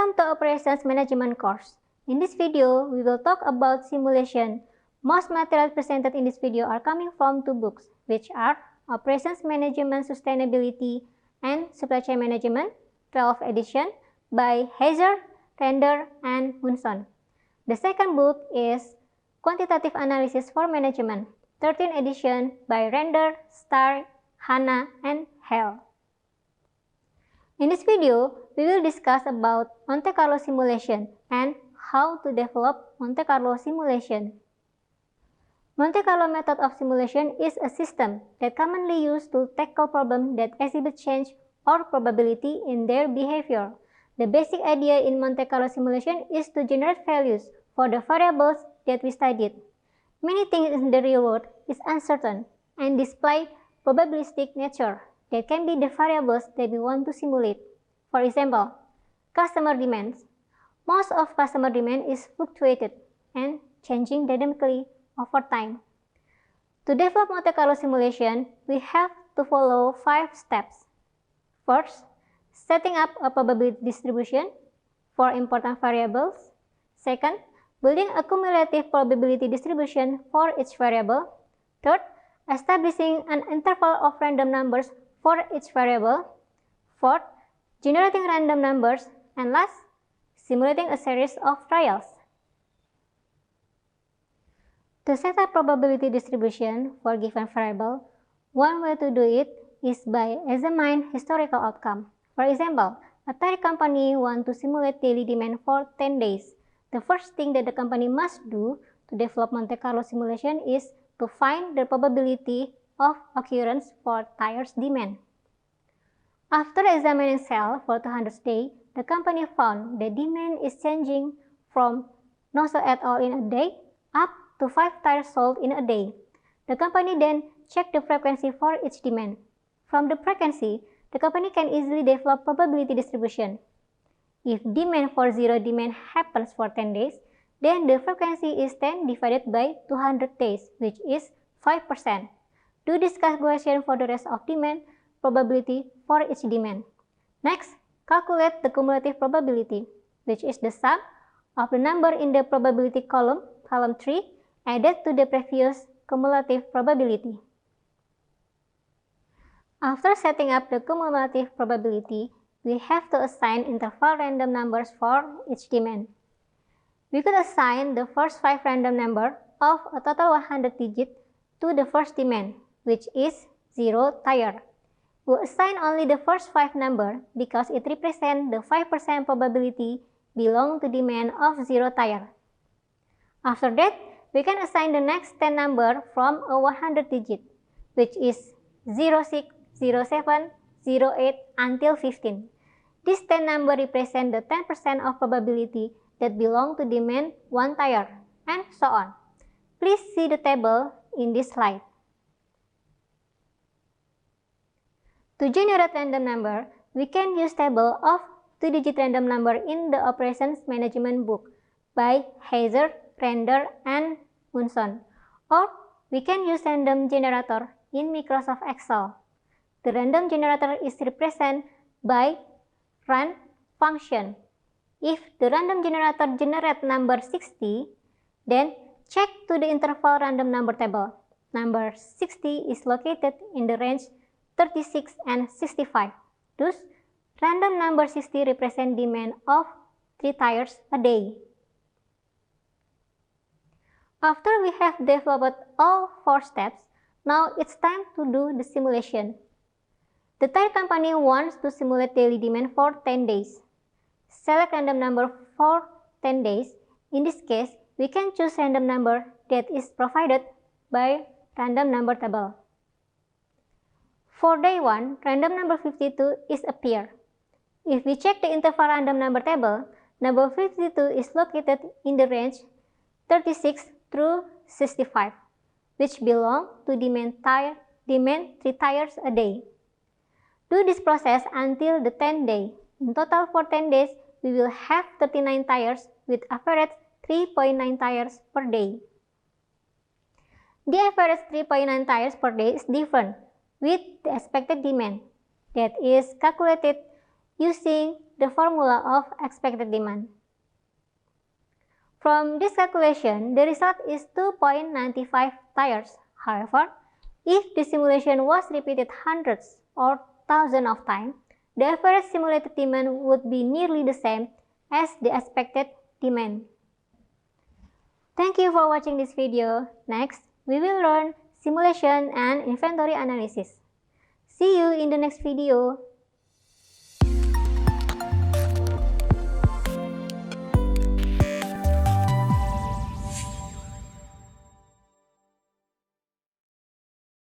Welcome to Operations Management course. In this video, we will talk about simulation. Most materials presented in this video are coming from two books, which are Operations Management Sustainability and Supply Chain Management, 12th edition, by Heiser, Render, and Munson. The second book is Quantitative Analysis for Management, 13th edition, by Render, Starr, Hanna, and Hale. In this video, we will discuss about Monte Carlo simulation and how to develop Monte Carlo simulation. Monte Carlo method of simulation is a system that commonly used to tackle problems that exhibit change or probability in their behavior. The basic idea in Monte Carlo simulation is to generate values for the variables that we studied. Many things in the real world is uncertain and display probabilistic nature that can be the variables that we want to simulate. For example, customer demands. Most of customer demand is fluctuated and changing dynamically over time. To develop Monte Carlo simulation, we have to follow 5 steps. First, setting up a probability distribution for important variables. Second, building a cumulative probability distribution for each variable. Third, establishing an interval of random numbers for each variable. Fourth, generating random numbers. And last, simulating a series of trials. To set up probability distribution for given variable, one way to do it is by examining historical outcome. For example, a tire company wants to simulate daily demand for 10 days. The first thing that the company must do to develop Monte Carlo simulation is to find the probability of occurrence for tires demand. After examining sales for 200 days, the company found the demand is changing from no sale at all in a day up to 5 tires sold in a day. The company then checked the frequency for each demand. From the frequency, the company can easily develop probability distribution. If demand for 0 demand happens for 10 days, then the frequency is 10 divided by 200 days, which is 5%. Do this calculation for the rest of demand probability for each demand. Next, calculate the cumulative probability, which is the sum of the number in the probability column 3, added to the previous cumulative probability. After setting up the cumulative probability, we have to assign interval random numbers for each demand. We could assign the first 5 random numbers of a total 100 digits to the first demand, which is 0 tire. We assign only the first 5 numbers because it represents the 5% probability belong to demand of 0 tire. After that, we can assign the next 10 number from a 100 digit, which is 06, 07, 08 until 15. This 10 number represent the 10% of probability that belong to demand 1 tire, and so on. Please see the table in this slide. To generate random number, we can use table of 2-digit random number in the Operations Management book by Heiser, Render, and Munson. Or we can use random generator in Microsoft Excel. The random generator is represented by rand function. If the random generator generates number 60, then check to the interval random number table. Number 60 is located in the range 36 and 65. Thus, random number 60 represents demand of 3 tires a day. After we have developed all 4 steps, now it's time to do the simulation. The tire company wants to simulate daily demand for 10 days. Select random number for 10 days. In this case, we can choose random number that is provided by random number table. For day 1, random number 52 is appear. If we check the interval random number table, number 52 is located in the range 36 through 65, which belong to demand 3 tires a day. Do this process until the 10th day. In total for 10 days, we will have 39 tires with average 3.9 tires per day. The average 3.9 tires per day is different with the expected demand that is calculated using the formula of expected demand. From this calculation, the result is 2.95 tires. However, if the simulation was repeated hundreds or thousands of times, the average simulated demand would be nearly the same as the expected demand. Thank you for watching this video. Next, we will learn simulation and inventory analysis. See you in the next video.